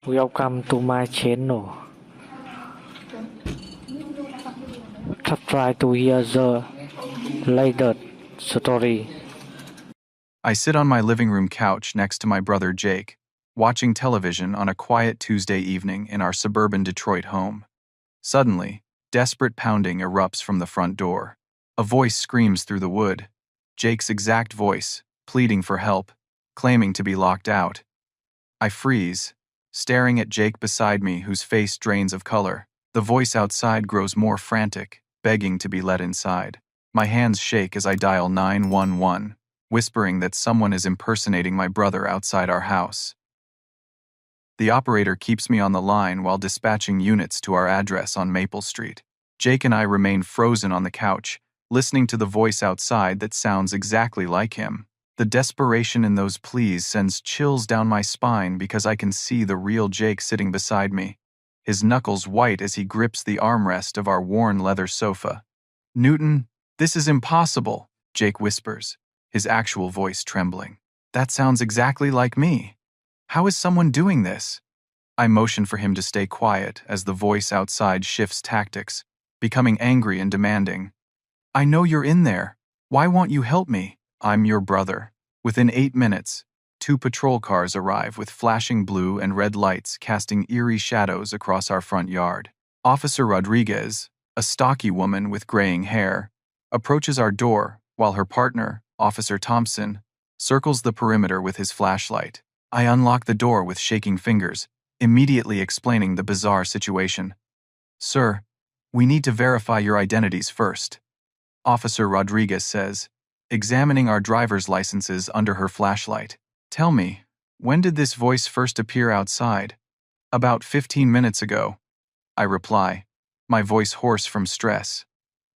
Welcome to my channel. Try to hear the latest story. I sit on my living room couch next to my brother Jake, watching television on a quiet Tuesday evening in our suburban Detroit home. Suddenly, desperate pounding erupts from the front door. A voice screams through the wood, Jake's exact voice, pleading for help, claiming to be locked out. I freeze, staring at Jake beside me, whose face drains of color. The voice outside grows more frantic, begging to be let inside. My hands shake as I dial 911, whispering that someone is impersonating my brother outside our house. The operator keeps me on the line while dispatching units to our address on Maple Street. Jake and I remain frozen on the couch, listening to the voice outside that sounds exactly like him. The desperation in those pleas sends chills down my spine because I can see the real Jake sitting beside me, his knuckles white as he grips the armrest of our worn leather sofa. "Newton, this is impossible," Jake whispers, his actual voice trembling. "That sounds exactly like me. How is someone doing this?" I motion for him to stay quiet as the voice outside shifts tactics, becoming angry and demanding. "I know you're in there. Why won't you help me? I'm your brother." Within 8 minutes, 2 patrol cars arrive with flashing blue and red lights casting eerie shadows across our front yard. Officer Rodriguez, a stocky woman with graying hair, approaches our door while her partner, Officer Thompson, circles the perimeter with his flashlight. I unlock the door with shaking fingers, immediately explaining the bizarre situation. "Sir, we need to verify your identities first," Officer Rodriguez says, examining our driver's licenses under her flashlight. "Tell me, when did this voice first appear outside?" "About 15 minutes ago," I reply, my voice hoarse from stress.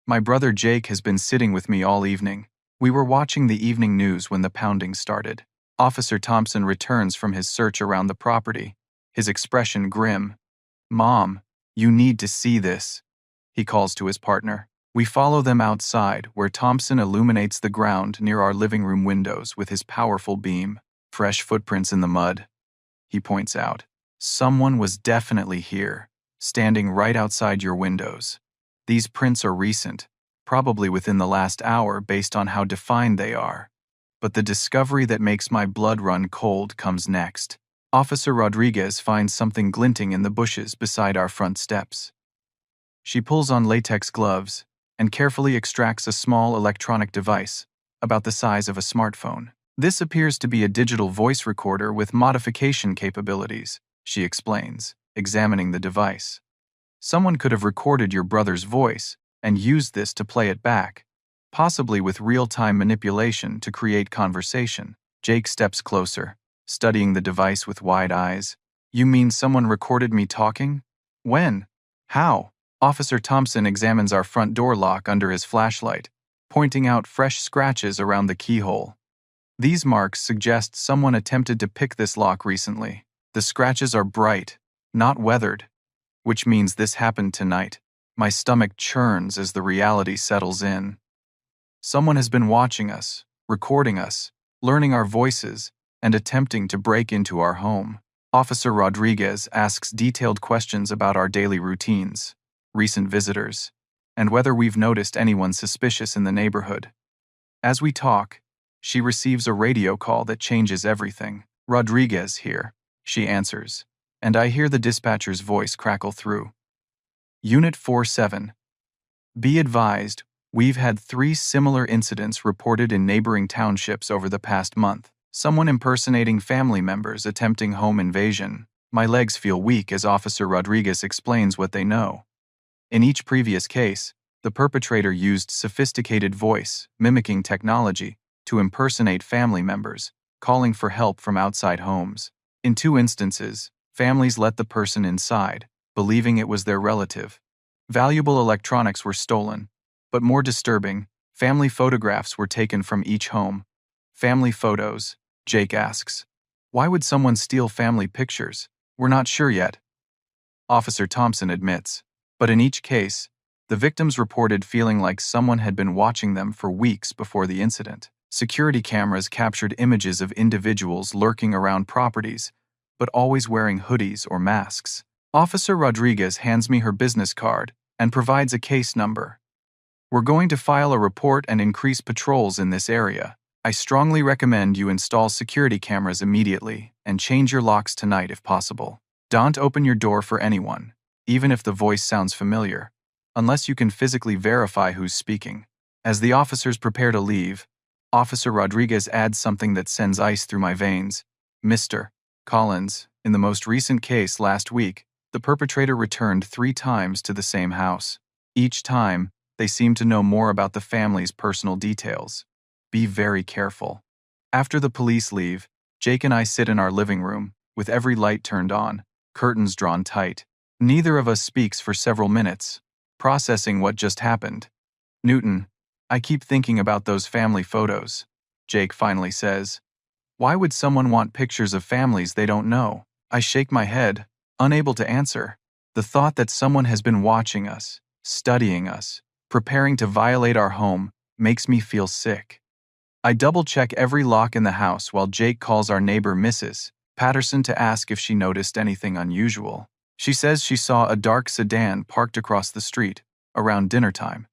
"My brother Jake has been sitting with me all evening. We were watching the evening news when the pounding started." Officer Thompson returns from his search around the property, his expression grim. "Mom, you need to see this," he calls to his partner. We follow them outside, where Thompson illuminates the ground near our living room windows with his powerful beam. "Fresh footprints in the mud," he points out. "Someone was definitely here, standing right outside your windows. These prints are recent, probably within the last hour based on how defined they are. But the discovery that makes my blood run cold comes next." Officer Rodriguez finds something glinting in the bushes beside our front steps. She pulls on latex gloves and carefully extracts a small electronic device, about the size of a smartphone. "This appears to be a digital voice recorder with modification capabilities," she explains, examining the device. "Someone could have recorded your brother's voice and used this to play it back, possibly with real-time manipulation to create conversation." Jake steps closer, studying the device with wide eyes. "You mean someone recorded me talking? When? How?" Officer Thompson examines our front door lock under his flashlight, pointing out fresh scratches around the keyhole. "These marks suggest someone attempted to pick this lock recently. The scratches are bright, not weathered, which means this happened tonight." My stomach churns as the reality settles in. Someone has been watching us, recording us, learning our voices, and attempting to break into our home. Officer Rodriguez asks detailed questions about our daily routines, recent visitors, and whether we've noticed anyone suspicious in the neighborhood. As we talk, she receives a radio call that changes everything. "Rodriguez here," she answers, and I hear the dispatcher's voice crackle through. "Unit 47. Be advised, we've had 3 similar incidents reported in neighboring townships over the past month. Someone impersonating family members attempting home invasion." My legs feel weak as Officer Rodriguez explains what they know. In each previous case, the perpetrator used sophisticated voice, mimicking technology, to impersonate family members, calling for help from outside homes. In 2 instances, families let the person inside, believing it was their relative. Valuable electronics were stolen, but more disturbing, family photographs were taken from each home. "Family photos?" Jake asks. "Why would someone steal family pictures? We're not sure yet," Officer Thompson admits. But in each case, the victims reported feeling like someone had been watching them for weeks before the incident. Security cameras captured images of individuals lurking around properties, but always wearing hoodies or masks. Officer Rodriguez hands me her business card and provides a case number. We're going to file a report and increase patrols in this area. I strongly recommend you install security cameras immediately and change your locks tonight if possible. Don't open your door for anyone, even if the voice sounds familiar, unless you can physically verify who's speaking. As the officers prepare to leave, Officer Rodriguez adds something that sends ice through my veins. Mr. Collins, in the most recent case last week, the perpetrator returned 3 times to the same house. Each time, they seem to know more about the family's personal details. Be very careful. After the police leave, Jake and I sit in our living room, with every light turned on, curtains drawn tight. Neither of us speaks for several minutes, processing what just happened. Newton, I keep thinking about those family photos, Jake finally says. Why would someone want pictures of families they don't know? I shake my head, unable to answer. The thought that someone has been watching us, studying us, preparing to violate our home, makes me feel sick. I double-check every lock in the house while Jake calls our neighbor Mrs. Patterson to ask if she noticed anything unusual. She says she saw a dark sedan parked across the street, around dinner time.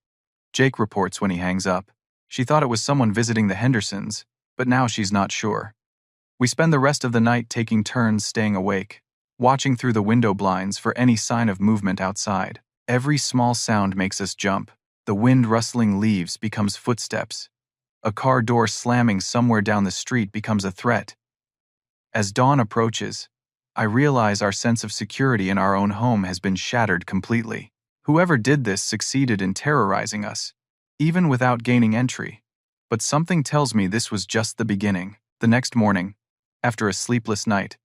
Jake reports when he hangs up. She thought it was someone visiting the Hendersons, but now she's not sure. We spend the rest of the night taking turns staying awake, watching through the window blinds for any sign of movement outside. Every small sound makes us jump. The wind rustling leaves becomes footsteps. A car door slamming somewhere down the street becomes a threat. As dawn approaches, I realize our sense of security in our own home has been shattered completely. Whoever did this succeeded in terrorizing us, even without gaining entry. But something tells me this was just the beginning. The next morning, after a sleepless night,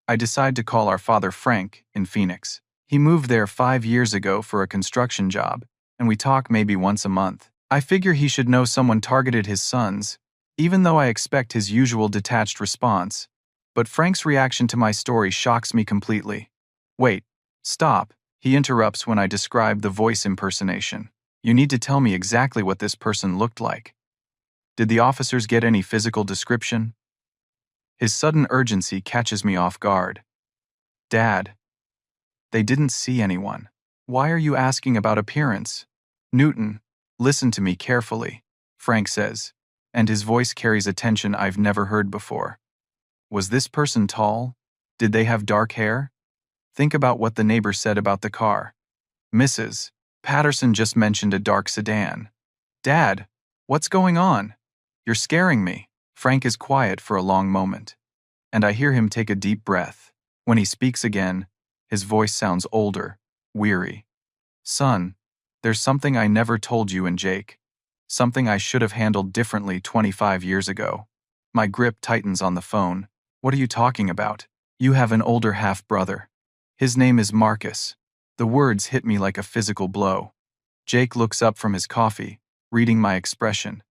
I decide to call our father Frank in Phoenix. He moved there 5 years ago for a construction job, and we talk maybe once a month. I figure he should know someone targeted his sons, even though I expect his usual detached response. But Frank's reaction to my story shocks me completely. Wait, stop, he interrupts when I describe the voice impersonation. You need to tell me exactly what this person looked like. Did the officers get any physical description? His sudden urgency catches me off guard. Dad, they didn't see anyone. Why are you asking about appearance? Newton, listen to me carefully, Frank says, and his voice carries a tension I've never heard before. Was this person tall? Did they have dark hair? Think about what the neighbor said about the car. Mrs. Patterson just mentioned a dark sedan. Dad, what's going on? You're scaring me. Frank is quiet for a long moment, and I hear him take a deep breath. When he speaks again, his voice sounds older, weary. Son, there's something I never told you and Jake. Something I should have handled differently 25 years ago. My grip tightens on the phone. What are you talking about? You have an older half-brother. His name is Marcus. The words hit me like a physical blow. Jake looks up from his coffee, reading my expression.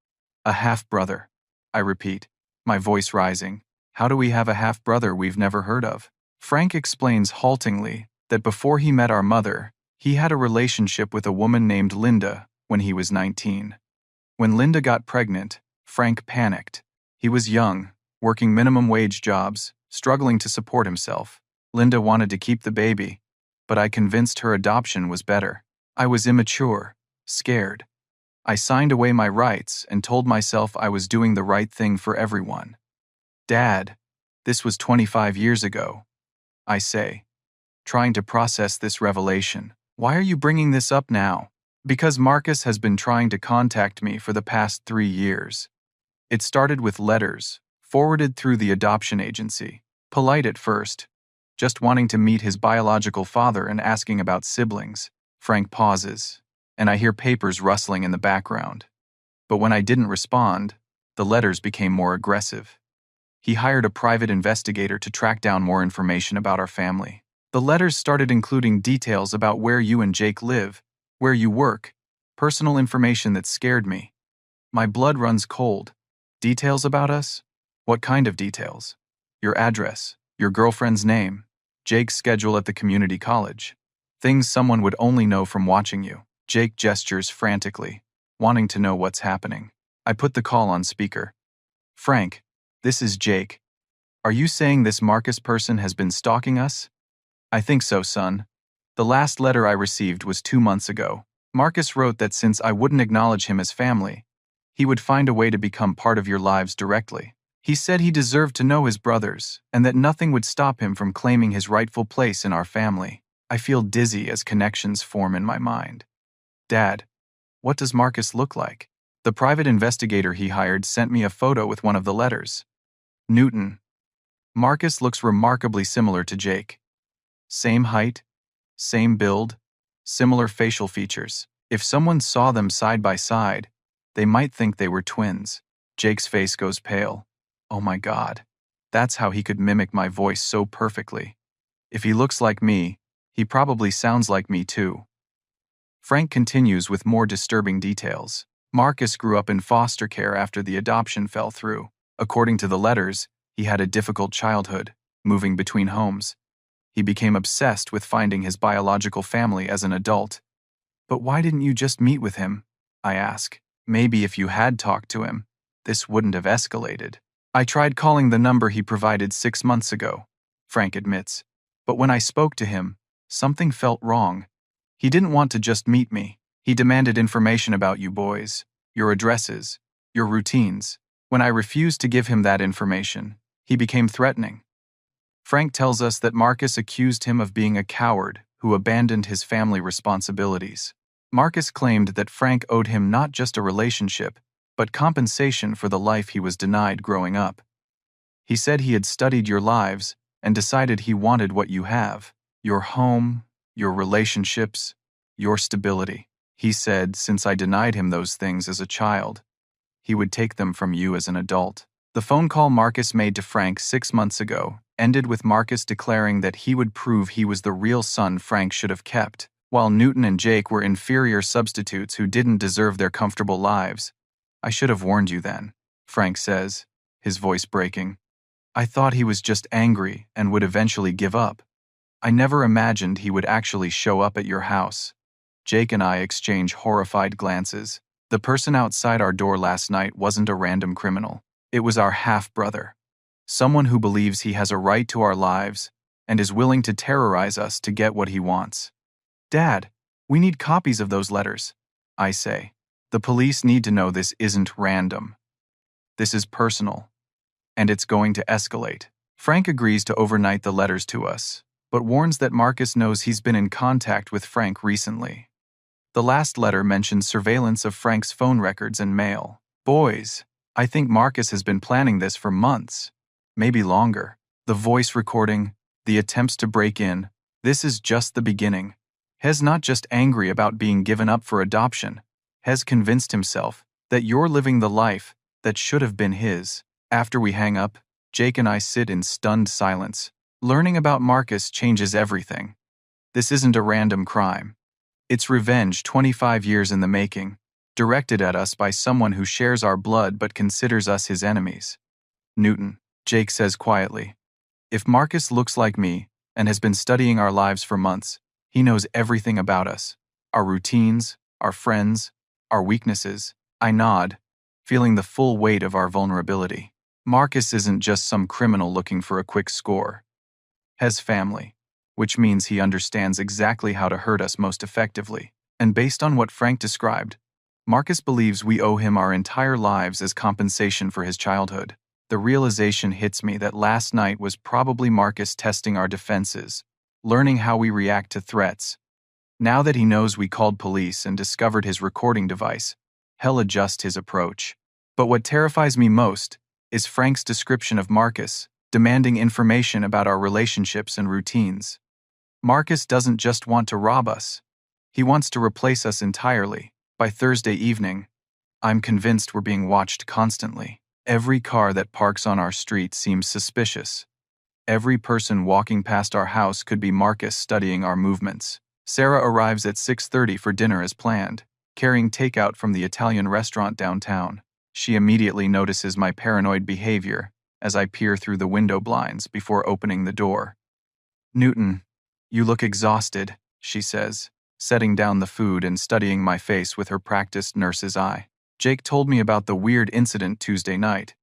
A half-brother. I repeat, my voice rising. How do we have a half-brother we've never heard of? Frank explains haltingly that before he met our mother, he had a relationship with a woman named Linda when he was 19. When Linda got pregnant, Frank panicked. He was young, working minimum wage jobs, struggling to support himself. Linda wanted to keep the baby, but I convinced her adoption was better. I was immature, scared. I signed away my rights and told myself I was doing the right thing for everyone. Dad, this was 25 years ago, I say, trying to process this revelation. Why are you bringing this up now? Because Marcus has been trying to contact me for the past 3 years. It started with letters, forwarded through the adoption agency. Polite at first, just wanting to meet his biological father and asking about siblings. Frank pauses, and I hear papers rustling in the background. But when I didn't respond, the letters became more aggressive. He hired a private investigator to track down more information about our family. The letters started including details about where you and Jake live, where you work, personal information that scared me. My blood runs cold. Details about us? What kind of details? Your address, your girlfriend's name, Jake's schedule at the community college. Things someone would only know from watching you. Jake gestures frantically, wanting to know what's happening. I put the call on speaker. Frank, this is Jake. Are you saying this Marcus person has been stalking us? I think so, son. The last letter I received was 2 months ago. Marcus wrote that since I wouldn't acknowledge him as family, he would find a way to become part of your lives directly. He said he deserved to know his brothers, and that nothing would stop him from claiming his rightful place in our family. I feel dizzy as connections form in my mind. Dad, what does Marcus look like? The private investigator he hired sent me a photo with one of the letters. Newton. Marcus looks remarkably similar to Jake. Same height, same build, similar facial features. If someone saw them side by side, they might think they were twins. Jake's face goes pale. Oh my God. That's how he could mimic my voice so perfectly. If he looks like me, he probably sounds like me too. Frank continues with more disturbing details. Marcus grew up in foster care after the adoption fell through. According to the letters, he had a difficult childhood, moving between homes. He became obsessed with finding his biological family as an adult. But why didn't you just meet with him? I ask. Maybe if you had talked to him, this wouldn't have escalated. I tried calling the number he provided 6 months ago, Frank admits. But when I spoke to him, something felt wrong. He didn't want to just meet me. He demanded information about you boys, your addresses, your routines. When I refused to give him that information, he became threatening. Frank tells us that Marcus accused him of being a coward who abandoned his family responsibilities. Marcus claimed that Frank owed him not just a relationship, but compensation for the life he was denied growing up. He said he had studied your lives and decided he wanted what you have: your home, your relationships, your stability. He said since I denied him those things as a child, he would take them from you as an adult. The phone call Marcus made to Frank 6 months ago ended with Marcus declaring that he would prove he was the real son Frank should have kept, while Newton and Jake were inferior substitutes who didn't deserve their comfortable lives. I should have warned you then, Frank says, his voice breaking. I thought he was just angry and would eventually give up. I never imagined he would actually show up at your house. Jake and I exchange horrified glances. The person outside our door last night wasn't a random criminal. It was our half-brother. Someone who believes he has a right to our lives and is willing to terrorize us to get what he wants. Dad, we need copies of those letters, I say. The police need to know this isn't random. This is personal, and it's going to escalate. Frank agrees to overnight the letters to us, but warns that Marcus knows he's been in contact with Frank recently. The last letter mentions surveillance of Frank's phone records and mail. Boys, I think Marcus has been planning this for months, maybe longer. The voice recording, the attempts to break in, this is just the beginning. Hez not just angry about being given up for adoption. Hez convinced himself that you're living the life that should have been his. After we hang up, Jake and I sit in stunned silence. Learning about Marcus changes everything. This isn't a random crime. It's revenge 25 years in the making, directed at us by someone who shares our blood but considers us his enemies. Newton, Jake says quietly. If Marcus looks like me and has been studying our lives for months, he knows everything about us. Our routines, our friends, our weaknesses. I nod, feeling the full weight of our vulnerability. Marcus isn't just some criminal looking for a quick score. Has family, which means he understands exactly how to hurt us most effectively. And based on what Frank described, Marcus believes we owe him our entire lives as compensation for his childhood. The realization hits me that last night was probably Marcus testing our defenses, learning how we react to threats. Now that he knows we called police and discovered his recording device, he'll adjust his approach. But what terrifies me most is Frank's description of Marcus, demanding information about our relationships and routines. Marcus doesn't just want to rob us. He wants to replace us entirely. By Thursday evening, I'm convinced we're being watched constantly. Every car that parks on our street seems suspicious. Every person walking past our house could be Marcus studying our movements. Sarah arrives at 6:30 for dinner as planned, carrying takeout from the Italian restaurant downtown. She immediately notices my paranoid behavior as I peer through the window blinds before opening the door. Newton, you look exhausted, she says, setting down the food and studying my face with her practiced nurse's eye. Jake told me about the weird incident Tuesday night,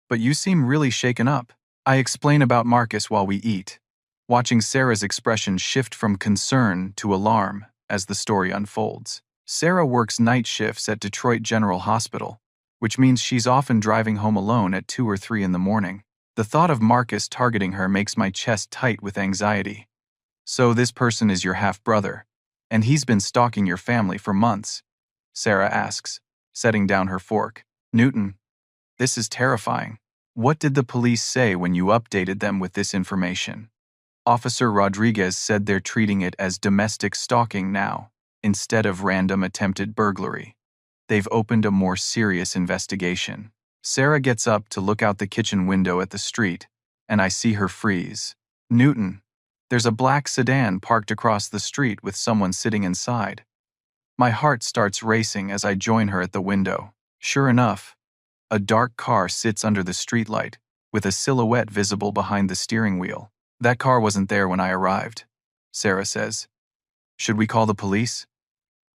but you seem really shaken up. I explain about Marcus while we eat, watching Sarah's expression shift from concern to alarm as the story unfolds. Sarah works night shifts at Detroit General Hospital, which means she's often driving home alone at 2 or 3 in the morning. The thought of Marcus targeting her makes my chest tight with anxiety. So this person is your half-brother, and he's been stalking your family for months? Sarah asks, setting down her fork. Newton, this is terrifying. What did the police say when you updated them with this information? Officer Rodriguez said they're treating it as domestic stalking now, instead of random attempted burglary. They've opened a more serious investigation. Sarah gets up to look out the kitchen window at the street, and I see her freeze. Newton, there's a black sedan parked across the street with someone sitting inside. My heart starts racing as I join her at the window. Sure enough, a dark car sits under the streetlight, with a silhouette visible behind the steering wheel. That car wasn't there when I arrived, Sarah says. Should we call the police?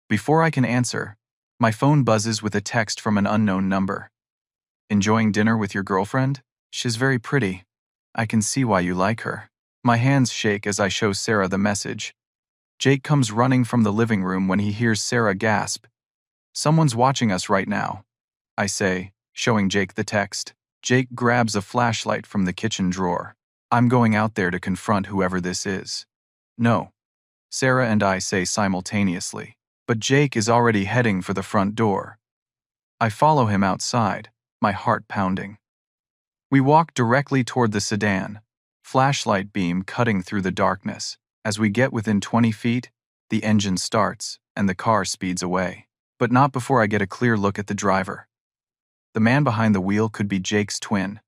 Before I can answer, my phone buzzes with a text from an unknown number. Enjoying dinner with your girlfriend? She's very pretty. I can see why you like her. My hands shake as I show Sarah the message. Jake comes running from the living room when he hears Sarah gasp. Someone's watching us right now, I say, showing Jake the text. Jake grabs a flashlight from the kitchen drawer. I'm going out there to confront whoever this is. No, Sarah and I say simultaneously. But Jake is already heading for the front door. I follow him outside, my heart pounding. We walk directly toward the sedan, flashlight beam cutting through the darkness. As we get within 20 feet, the engine starts and the car speeds away. But not before I get a clear look at the driver. The man behind the wheel could be Jake's twin.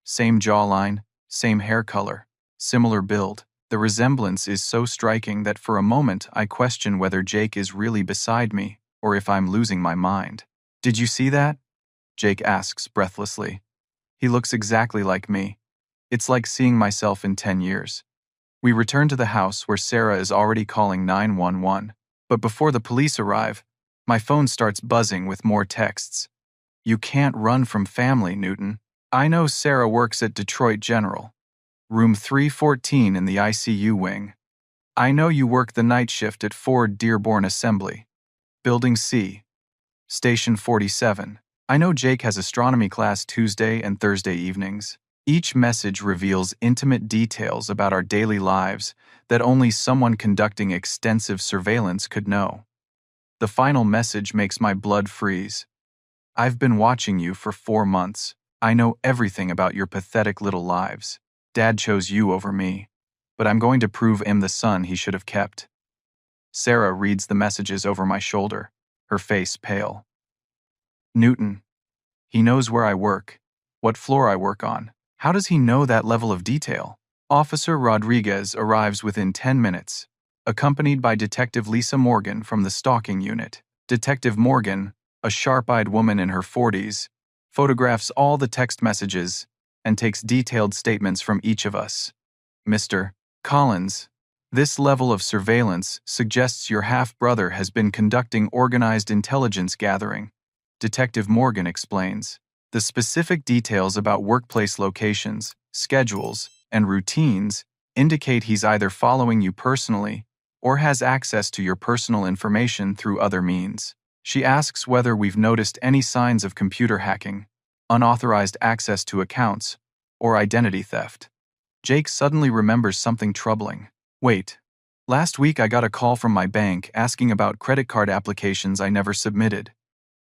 Same jawline, same hair color, similar build. The resemblance is so striking that for a moment I question whether Jake is really beside me or if I'm losing my mind. Did you see that? Jake asks breathlessly. He looks exactly like me. It's like seeing myself in 10 years. We return to the house where Sarah is already calling 911. But before the police arrive, my phone starts buzzing with more texts. You can't run from family, Newton. I know Sarah works at Detroit General. Room 314 in the ICU wing. I know you work the night shift at Ford Dearborn Assembly. Building C. Station 47. I know Jake has astronomy class Tuesday and Thursday evenings. Each message reveals intimate details about our daily lives that only someone conducting extensive surveillance could know. The final message makes my blood freeze. I've been watching you for 4 months. I know everything about your pathetic little lives. Dad chose you over me, but I'm going to prove him the son he should have kept. Sarah reads the messages over my shoulder, her face pale. Newton. He knows where I work, what floor I work on. How does he know that level of detail? Officer Rodriguez arrives within 10 minutes, accompanied by Detective Lisa Morgan from the stalking unit. Detective Morgan, a sharp-eyed woman in her 40s, photographs all the text messages and takes detailed statements from each of us. Mr. Collins, this level of surveillance suggests your half-brother has been conducting organized intelligence gathering, Detective Morgan explains. The specific details about workplace locations, schedules, and routines indicate he's either following you personally or has access to your personal information through other means. She asks whether we've noticed any signs of computer hacking, unauthorized access to accounts, or identity theft. Jake suddenly remembers something troubling. Wait, last week I got a call from my bank asking about credit card applications I never submitted.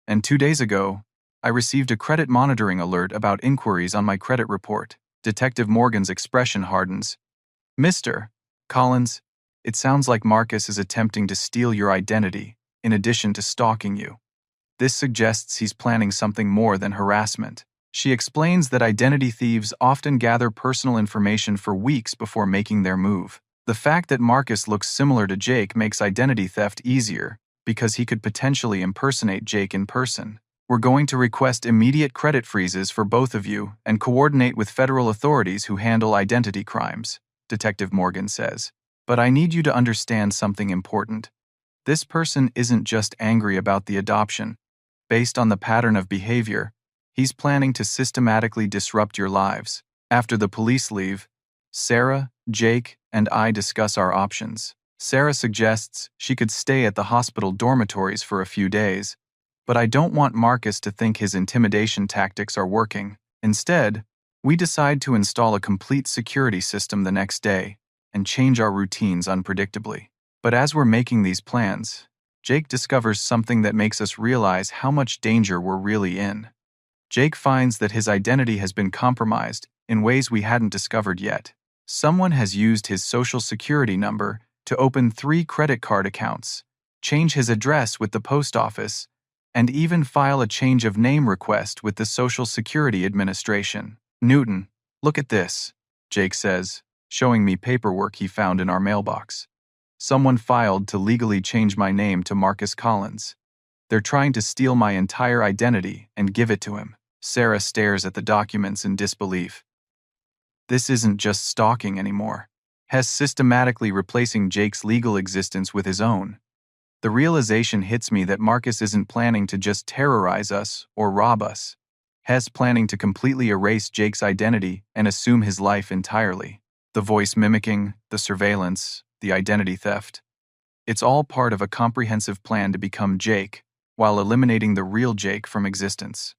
And 2 days ago, I received a credit monitoring alert about inquiries on my credit report. Detective Morgan's expression hardens. Mr. Collins, it sounds like Marcus is attempting to steal your identity, in addition to stalking you. This suggests he's planning something more than harassment. She explains that identity thieves often gather personal information for weeks before making their move. The fact that Marcus looks similar to Jake makes identity theft easier, because he could potentially impersonate Jake in person. We're going to request immediate credit freezes for both of you and coordinate with federal authorities who handle identity crimes, Detective Morgan says. But I need you to understand something important. This person isn't just angry about the adoption. Based on the pattern of behavior, he's planning to systematically disrupt your lives. After the police leave, Sarah, Jake, and I discuss our options. Sarah suggests she could stay at the hospital dormitories for a few days, but I don't want Marcus to think his intimidation tactics are working. Instead, we decide to install a complete security system the next day and change our routines unpredictably. But as we're making these plans, Jake discovers something that makes us realize how much danger we're really in. Jake finds that his identity has been compromised in ways we hadn't discovered yet. Someone has used his social security number to open 3 credit card accounts, change his address with the post office, and even file a change of name request with the Social Security Administration. Newton, look at this, Jake says, showing me paperwork he found in our mailbox. Someone filed to legally change my name to Marcus Collins. They're trying to steal my entire identity and give it to him. Sarah stares at the documents in disbelief. This isn't just stalking anymore. Hess systematically replacing Jake's legal existence with his own. The realization hits me that Marcus isn't planning to just terrorize us or rob us. Hess planning to completely erase Jake's identity and assume his life entirely. The voice mimicking, the surveillance, the identity theft. It's all part of a comprehensive plan to become Jake, while eliminating the real Jake from existence.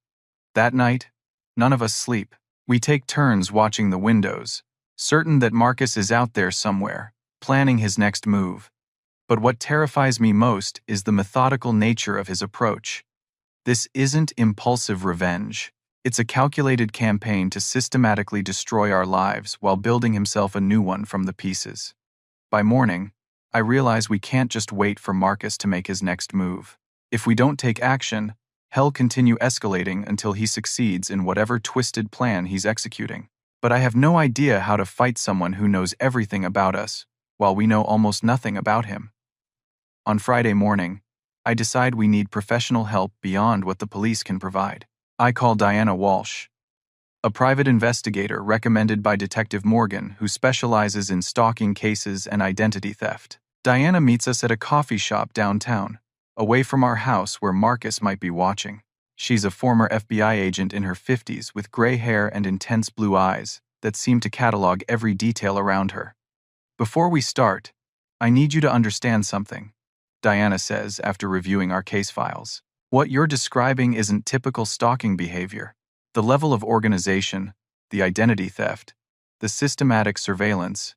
That night, none of us sleep. We take turns watching the windows, certain that Marcus is out there somewhere, planning his next move. But what terrifies me most is the methodical nature of his approach. This isn't impulsive revenge. It's a calculated campaign to systematically destroy our lives while building himself a new one from the pieces. By morning, I realize we can't just wait for Marcus to make his next move. If we don't take action, hell continue escalating until he succeeds in whatever twisted plan he's executing. But I have no idea how to fight someone who knows everything about us, while we know almost nothing about him. On Friday morning, I decide we need professional help beyond what the police can provide. I call Diana Walsh, a private investigator recommended by Detective Morgan who specializes in stalking cases and identity theft. Diana meets us at a coffee shop downtown, away from our house where Marcus might be watching. She's a former FBI agent in her 50s with gray hair and intense blue eyes that seem to catalog every detail around her. Before we start, I need you to understand something, Diana says after reviewing our case files. What you're describing isn't typical stalking behavior. The level of organization, the identity theft, the systematic surveillance,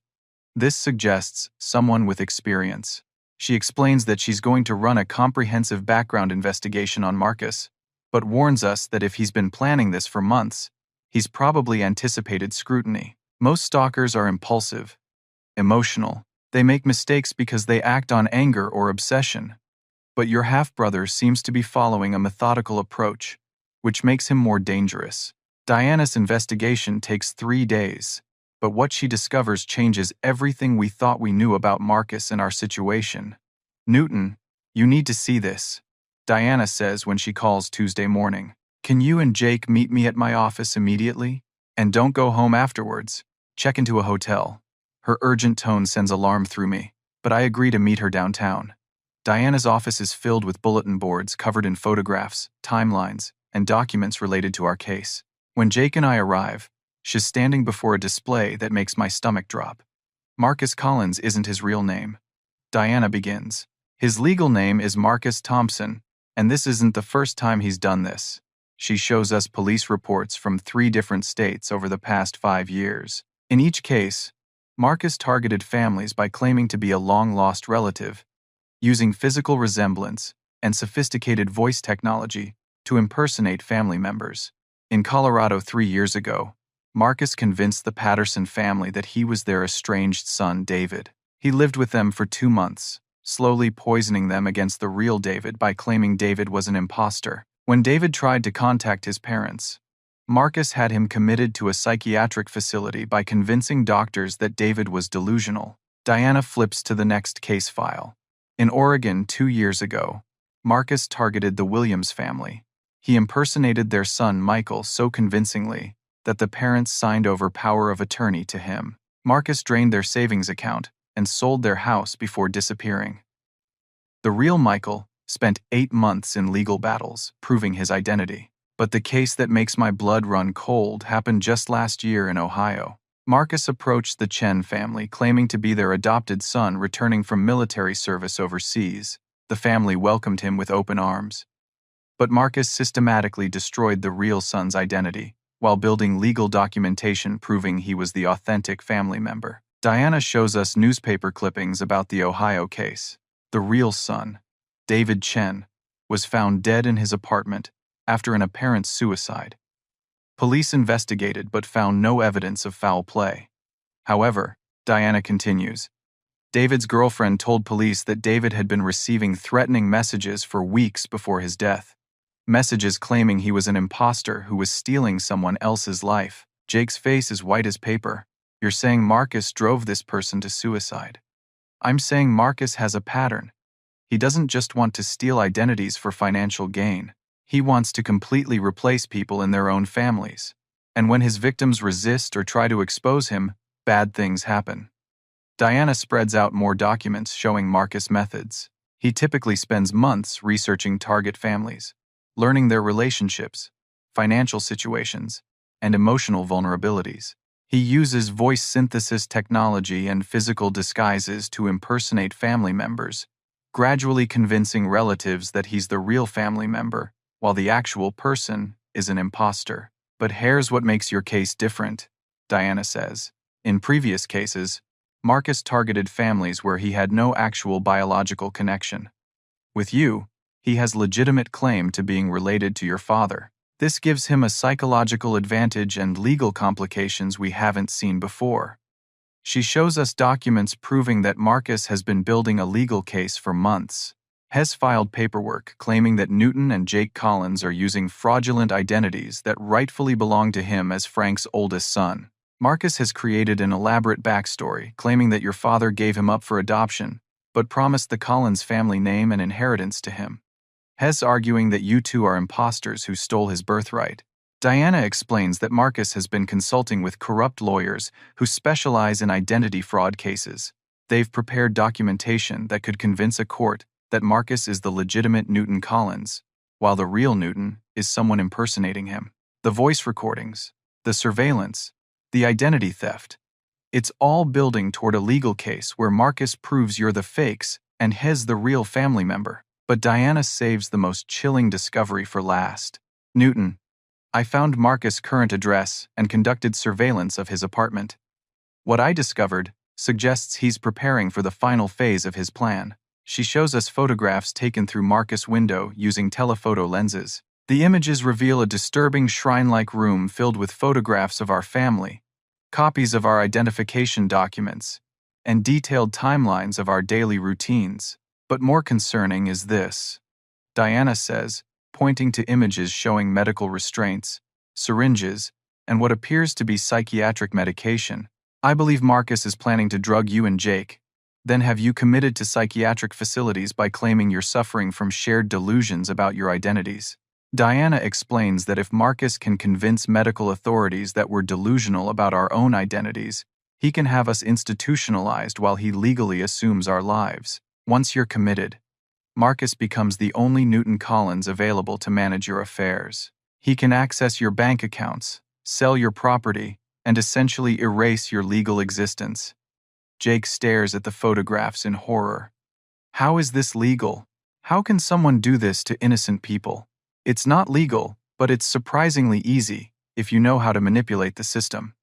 this suggests someone with experience. She explains that she's going to run a comprehensive background investigation on Marcus, but warns us that if he's been planning this for months, he's probably anticipated scrutiny. Most stalkers are impulsive, emotional. They make mistakes because they act on anger or obsession. But your half-brother seems to be following a methodical approach, which makes him more dangerous. Diana's investigation takes 3 days, but what she discovers changes everything we thought we knew about Marcus and our situation. Newton, you need to see this, Diana says when she calls Tuesday morning. Can you and Jake meet me at my office immediately? And don't go home afterwards. Check into a hotel. Her urgent tone sends alarm through me, but I agree to meet her downtown. Diana's office is filled with bulletin boards covered in photographs, timelines, and documents related to our case. When Jake and I arrive, she's standing before a display that makes my stomach drop. Marcus Collins isn't his real name. Diana begins. His legal name is Marcus Thompson, and this isn't the first time he's done this. She shows us police reports from 3 different states over the past 5 years. In each case, Marcus targeted families by claiming to be a long-lost relative, using physical resemblance and sophisticated voice technology to impersonate family members. In Colorado 3 years ago, Marcus convinced the Patterson family that he was their estranged son, David. He lived with them for 2 months, slowly poisoning them against the real David by claiming David was an imposter. When David tried to contact his parents, Marcus had him committed to a psychiatric facility by convincing doctors that David was delusional. Diana flips to the next case file. In Oregon 2 years ago, Marcus targeted the Williams family. He impersonated their son Michael so convincingly that the parents signed over power of attorney to him. Marcus drained their savings account and sold their house before disappearing. The real Michael spent 8 months in legal battles, proving his identity. But the case that makes my blood run cold happened just last year in Ohio. Marcus approached the Chen family claiming to be their adopted son returning from military service overseas. The family welcomed him with open arms. But Marcus systematically destroyed the real son's identity, while building legal documentation proving he was the authentic family member. Diana shows us newspaper clippings about the Ohio case. The real son, David Chen, was found dead in his apartment after an apparent suicide. Police investigated but found no evidence of foul play. However, Diana continues, David's girlfriend told police that David had been receiving threatening messages for weeks before his death. Messages claiming he was an imposter who was stealing someone else's life. Jake's face is white as paper. You're saying Marcus drove this person to suicide. I'm saying Marcus has a pattern. He doesn't just want to steal identities for financial gain. He wants to completely replace people in their own families. And when his victims resist or try to expose him, bad things happen. Diana spreads out more documents showing Marcus' methods. He typically spends months researching target families, learning their relationships, financial situations, and emotional vulnerabilities. He uses voice synthesis technology and physical disguises to impersonate family members, gradually convincing relatives that he's the real family member, while the actual person is an imposter. But here's what makes your case different, Diana says. In previous cases, Marcus targeted families where he had no actual biological connection. With you, he has legitimate claim to being related to your father. This gives him a psychological advantage and legal complications we haven't seen before. She shows us documents proving that Marcus has been building a legal case for months. Has filed paperwork claiming that Newton and Jake Collins are using fraudulent identities that rightfully belong to him as Frank's oldest son. Marcus has created an elaborate backstory claiming that your father gave him up for adoption, but promised the Collins family name and inheritance to him. Hess arguing that you two are imposters who stole his birthright. Diana explains that Marcus has been consulting with corrupt lawyers who specialize in identity fraud cases. They've prepared documentation that could convince a court that Marcus is the legitimate Newton Collins, while the real Newton is someone impersonating him. The voice recordings, the surveillance, the identity theft. It's all building toward a legal case where Marcus proves you're the fakes and Hez the real family member. But Diana saves the most chilling discovery for last. Newton. I found Marcus' current address and conducted surveillance of his apartment. What I discovered suggests he's preparing for the final phase of his plan. She shows us photographs taken through Marcus' window using telephoto lenses. The images reveal a disturbing shrine-like room filled with photographs of our family, copies of our identification documents, and detailed timelines of our daily routines. But more concerning is this, Diana says, pointing to images showing medical restraints, syringes, and what appears to be psychiatric medication. I believe Marcus is planning to drug you and Jake, then have you committed to psychiatric facilities by claiming you're suffering from shared delusions about your identities. Diana explains that if Marcus can convince medical authorities that we're delusional about our own identities, he can have us institutionalized while he legally assumes our lives. Once you're committed, Marcus becomes the only Newton Collins available to manage your affairs. He can access your bank accounts, sell your property, and essentially erase your legal existence. Jake stares at the photographs in horror. How is this legal? How can someone do this to innocent people? It's not legal, but it's surprisingly easy if you know how to manipulate the system.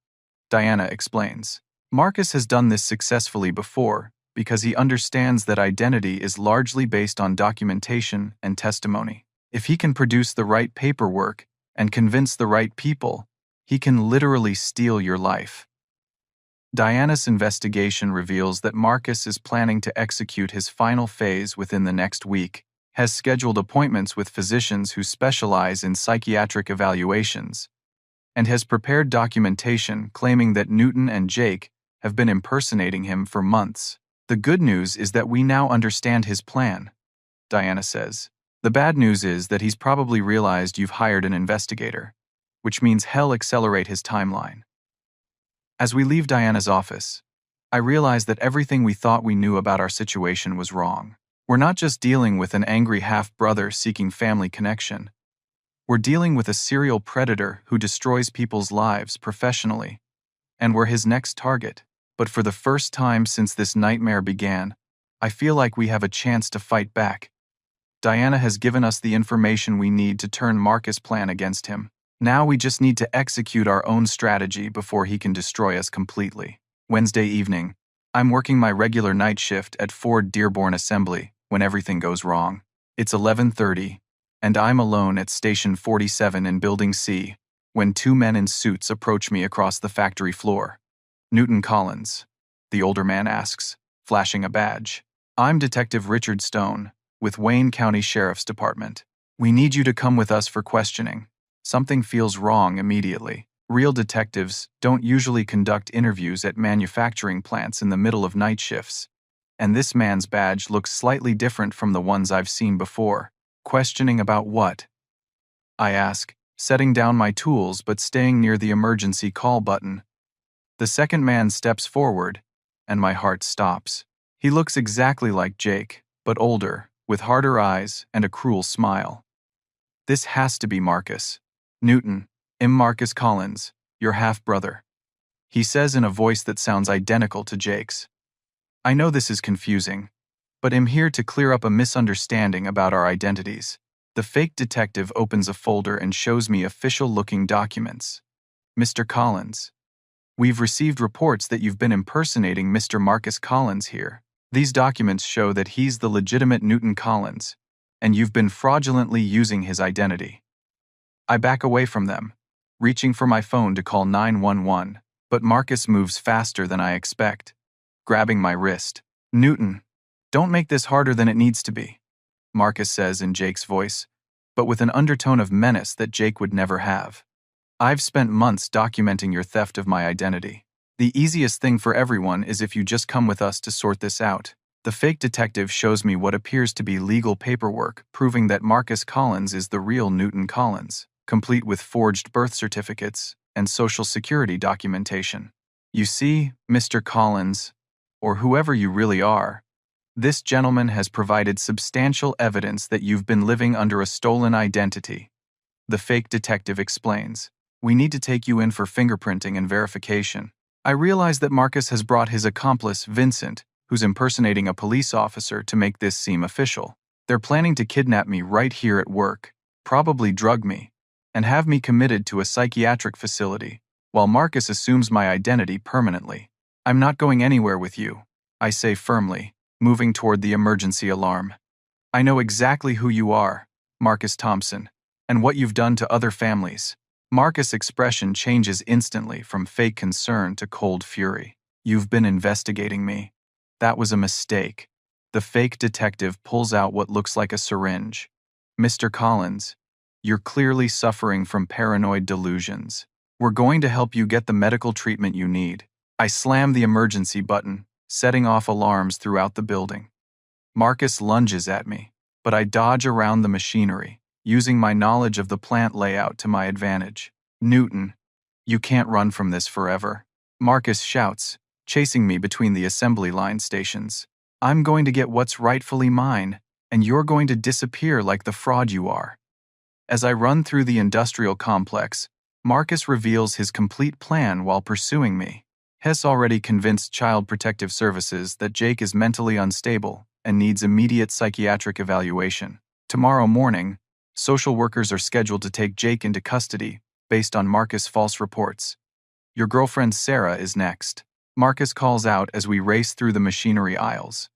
Diana explains. Marcus has done this successfully before because he understands that identity is largely based on documentation and testimony. If he can produce the right paperwork and convince the right people, he can literally steal your life. Diana's investigation reveals that Marcus is planning to execute his final phase within the next week, has scheduled appointments with physicians who specialize in psychiatric evaluations, and has prepared documentation claiming that Newton and Jake have been impersonating him for months. The good news is that we now understand his plan, Diana says. The bad news is that he's probably realized you've hired an investigator, which means hell accelerate his timeline. As we leave Diana's office, I realize that everything we thought we knew about our situation was wrong. We're not just dealing with an angry half-brother seeking family connection. We're dealing with a serial predator who destroys people's lives professionally, and we're his next target. But for the first time since this nightmare began, I feel like we have a chance to fight back. Diana has given us the information we need to turn Marcus' plan against him. Now we just need to execute our own strategy before he can destroy us completely. Wednesday evening, I'm working my regular night shift at Ford Dearborn Assembly when everything goes wrong. It's 11:30, and I'm alone at Station 47 in Building C when two men in suits approach me across the factory floor. "Newton Collins," the older man asks, flashing a badge. "I'm Detective Richard Stone, with Wayne County Sheriff's Department. We need you to come with us for questioning. Something feels wrong immediately. Real detectives don't usually conduct interviews at manufacturing plants in the middle of night shifts, and this man's badge looks slightly different from the ones I've seen before." "Questioning about what?" I ask, setting down my tools but staying near the emergency call button. The second man steps forward, and my heart stops. He looks exactly like Jake, but older, with harder eyes and a cruel smile. "This has to be Marcus. Newton, I'm Marcus Collins, your half-brother," he says in a voice that sounds identical to Jake's. I know this is confusing, but I'm here to clear up a misunderstanding about our identities. The fake detective opens a folder and shows me official-looking documents. "Mr. Collins, we've received reports that you've been impersonating Mr. Marcus Collins here. These documents show that he's the legitimate Newton Collins, and you've been fraudulently using his identity." I back away from them, reaching for my phone to call 911, but Marcus moves faster than I expect, grabbing my wrist. "Newton, don't make this harder than it needs to be," Marcus says in Jake's voice, but with an undertone of menace that Jake would never have. "I've spent months documenting your theft of my identity. The easiest thing for everyone is if you just come with us to sort this out." The fake detective shows me what appears to be legal paperwork proving that Marcus Collins is the real Newton Collins, complete with forged birth certificates and social security documentation. "You see, Mr. Collins, or whoever you really are, this gentleman has provided substantial evidence that you've been living under a stolen identity," the fake detective explains. "We need to take you in for fingerprinting and verification." I realize that Marcus has brought his accomplice, Vincent, who's impersonating a police officer, to make this seem official. They're planning to kidnap me right here at work, probably drug me, and have me committed to a psychiatric facility, while Marcus assumes my identity permanently. "I'm not going anywhere with you," I say firmly, moving toward the emergency alarm. "I know exactly who you are, Marcus Thompson, and what you've done to other families." Marcus' expression changes instantly from fake concern to cold fury. "You've been investigating me. That was a mistake." The fake detective pulls out what looks like a syringe. "Mr. Collins, you're clearly suffering from paranoid delusions. We're going to help you get the medical treatment you need." I slam the emergency button, setting off alarms throughout the building. Marcus lunges at me, but I dodge around the machinery, using my knowledge of the plant layout to my advantage. "Newton, you can't run from this forever," Marcus shouts, chasing me between the assembly line stations. "I'm going to get what's rightfully mine, and you're going to disappear like the fraud you are." As I run through the industrial complex, Marcus reveals his complete plan while pursuing me. Hess already convinced Child Protective Services that Jake is mentally unstable and needs immediate psychiatric evaluation. Tomorrow morning, social workers are scheduled to take Jake into custody based on Marcus' false reports. "Your girlfriend Sarah is next," Marcus calls out as we race through the machinery aisles.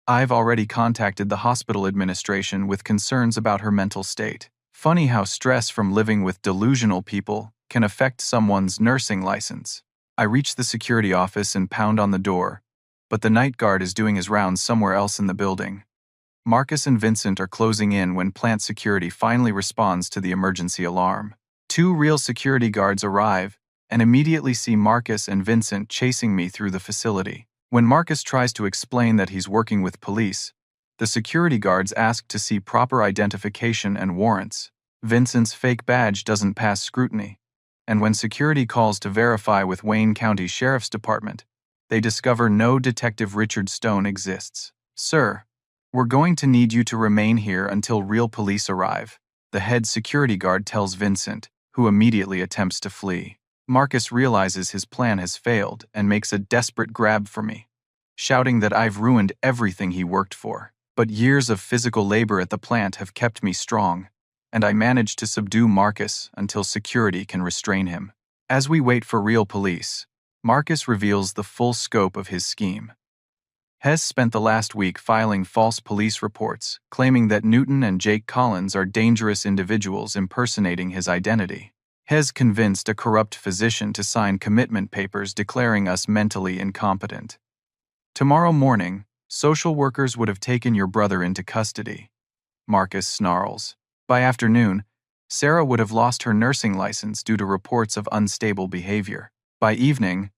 I've already contacted the hospital administration with concerns about her mental state. Funny how stress from living with delusional people can affect someone's nursing license. I reach the security office and pound on the door, but the night guard is doing his rounds somewhere else in the building. Marcus and Vincent are closing in when plant security finally responds to the emergency alarm. Two real security guards arrive and immediately see Marcus and Vincent chasing me through the facility. When Marcus tries to explain that he's working with police, the security guards ask to see proper identification and warrants. Vincent's fake badge doesn't pass scrutiny, and when security calls to verify with Wayne County Sheriff's Department, they discover no Detective Richard Stone exists. "Sir, we're going to need you to remain here until real police arrive," The head security guard tells Vincent, who immediately attempts to flee. Marcus realizes his plan has failed and makes a desperate grab for me, shouting that I've ruined everything he worked for. But years of physical labor at the plant have kept me strong, and I manage to subdue Marcus until security can restrain him. As we wait for real police, Marcus reveals the full scope of his scheme. Hez spent the last week filing false police reports, claiming that Newton and Jake Collins are dangerous individuals impersonating his identity. Hez convinced a corrupt physician to sign commitment papers declaring us mentally incompetent. Tomorrow morning, social workers would have taken your brother into custody. Marcus snarls. By afternoon, Sarah would have lost her nursing license due to reports of unstable behavior. By evening,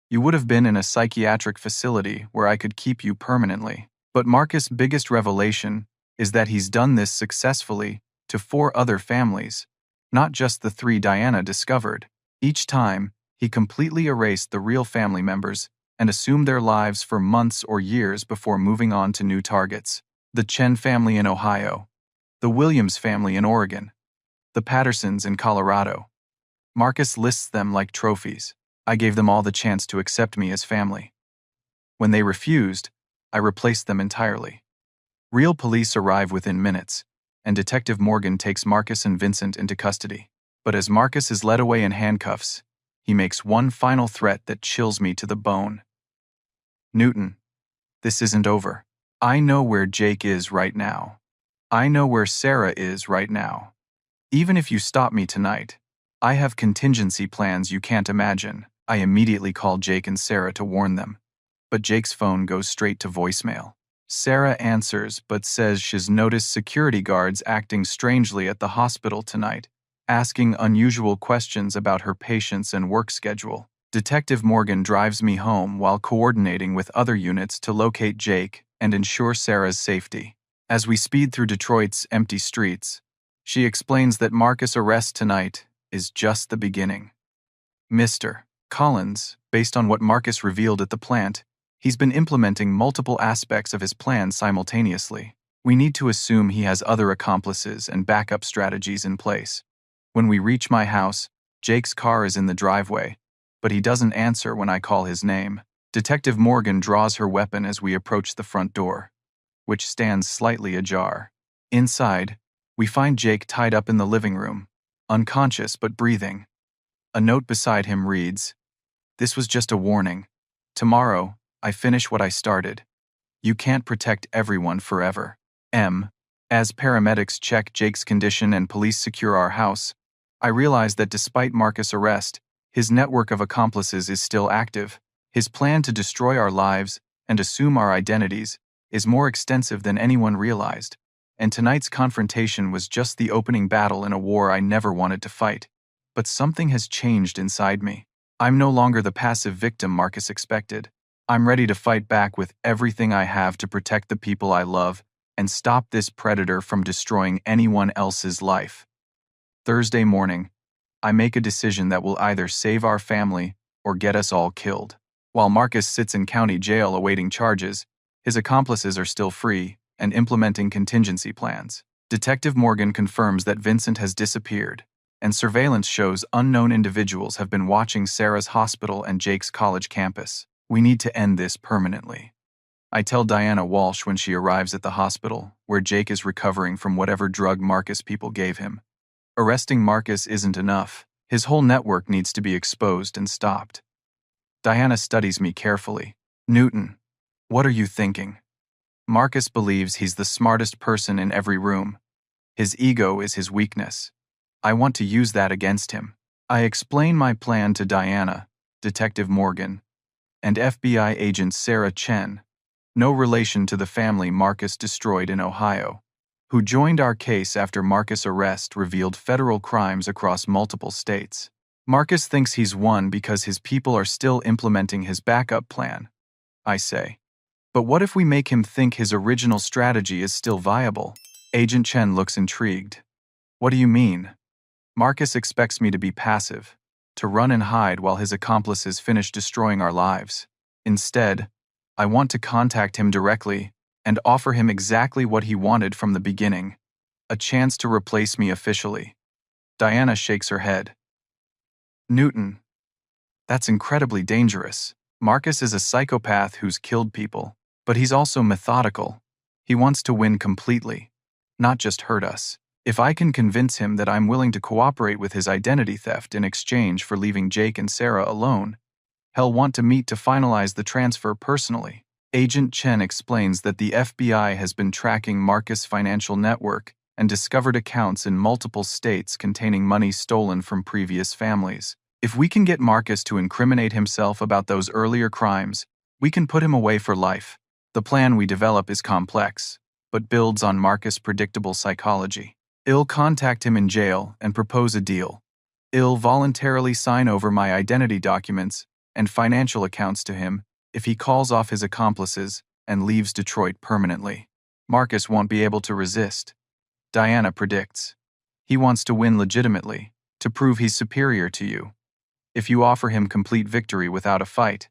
you would have been in a psychiatric facility where I could keep you permanently. But Marcus' biggest revelation is that he's done this successfully to 4 other families, not just the 3 Diana discovered. Each time, he completely erased the real family members and assumed their lives for months or years before moving on to new targets. The Chen family in Ohio, the Williams family in Oregon, the Pattersons in Colorado. Marcus lists them like trophies. I gave them all the chance to accept me as family. When they refused, I replaced them entirely. Real police arrive within minutes, and Detective Morgan takes Marcus and Vincent into custody. But as Marcus is led away in handcuffs, he makes one final threat that chills me to the bone. Newton, this isn't over. I know where Jake is right now. I know where Sarah is right now. Even if you stop me tonight, I have contingency plans you can't imagine. I immediately call Jake and Sarah to warn them, but Jake's phone goes straight to voicemail. Sarah answers but says she's noticed security guards acting strangely at the hospital tonight, asking unusual questions about her patients and work schedule. Detective Morgan drives me home while coordinating with other units to locate Jake and ensure Sarah's safety. As we speed through Detroit's empty streets, she explains that Marcus' arrest tonight is just the beginning. Mr. Collins, based on what Marcus revealed at the plant, he's been implementing multiple aspects of his plan simultaneously. We need to assume he has other accomplices and backup strategies in place. When we reach my house, Jake's car is in the driveway, but he doesn't answer when I call his name. Detective Morgan draws her weapon as we approach the front door, which stands slightly ajar. Inside, we find Jake tied up in the living room, unconscious but breathing. A note beside him reads, "This was just a warning. Tomorrow, I finish what I started. You can't protect everyone forever. M." As paramedics check Jake's condition and police secure our house, I realize that despite Marcus' arrest, his network of accomplices is still active. His plan to destroy our lives and assume our identities is more extensive than anyone realized, and tonight's confrontation was just the opening battle in a war I never wanted to fight. But something has changed inside me. I'm no longer the passive victim Marcus expected. I'm ready to fight back with everything I have to protect the people I love and stop this predator from destroying anyone else's life. Thursday morning, I make a decision that will either save our family or get us all killed. While Marcus sits in county jail awaiting charges, his accomplices are still free and implementing contingency plans. Detective Morgan confirms that Vincent has disappeared, and surveillance shows unknown individuals have been watching Sarah's hospital and Jake's college campus. We need to end this permanently. I tell Diana Walsh when she arrives at the hospital, where Jake is recovering from whatever drug Marcus people gave him. Arresting Marcus isn't enough. His whole network needs to be exposed and stopped. Diana studies me carefully. "Newton, what are you thinking?" Marcus believes he's the smartest person in every room. His ego is his weakness. I want to use that against him. I explain my plan to Diana, Detective Morgan, and FBI agent Sarah Chen, no relation to the family Marcus destroyed in Ohio, who joined our case after Marcus' arrest revealed federal crimes across multiple states. Marcus thinks he's won because his people are still implementing his backup plan, I say. But what if we make him think his original strategy is still viable? Agent Chen looks intrigued. What do you mean? Marcus expects me to be passive, to run and hide while his accomplices finish destroying our lives. Instead, I want to contact him directly and offer him exactly what he wanted from the beginning: a A chance to replace me officially. Diana shakes her head. Newton, that's incredibly dangerous. Marcus is a psychopath who's killed people, but he's also methodical. He wants to win completely, not just hurt us. If I can convince him that I'm willing to cooperate with his identity theft in exchange for leaving Jake and Sarah alone, he'll want to meet to finalize the transfer personally. Agent Chen explains that the FBI has been tracking Marcus' financial network and discovered accounts in multiple states containing money stolen from previous families. If we can get Marcus to incriminate himself about those earlier crimes, we can put him away for life. The plan we develop is complex, but builds on Marcus' predictable psychology. I'll contact him in jail and propose a deal. I'll voluntarily sign over my identity documents and financial accounts to him if he calls off his accomplices and leaves Detroit permanently. Marcus won't be able to resist. Diana predicts. He wants to win legitimately, to prove he's superior to you. If you offer him complete victory without a fight,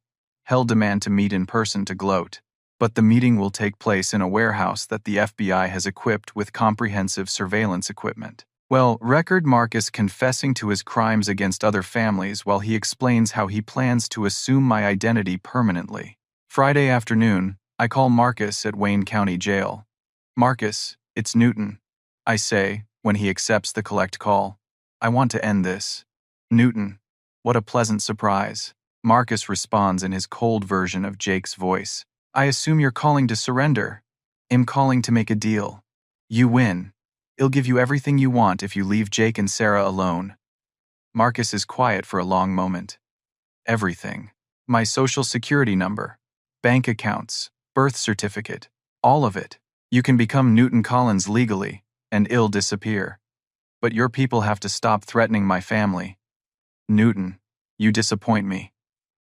he'll demand to meet in person to gloat. But the meeting will take place in a warehouse that the FBI has equipped with comprehensive surveillance equipment. Well, record Marcus confessing to his crimes against other families while he explains how he plans to assume my identity permanently. Friday afternoon, I call Marcus at Wayne County Jail. Marcus, it's Newton, I say, when he accepts the collect call. I want to end this. Newton, what a pleasant surprise. Marcus responds in his cold version of Jake's voice. I assume you're calling to surrender. I'm calling to make a deal. You win. I'll give you everything you want if you leave Jake and Sarah alone. Marcus is quiet for a long moment. Everything. My social security number, bank accounts, birth certificate, all of it. You can become Newton Collins legally, and I'll disappear. But your people have to stop threatening my family. Newton, you disappoint me.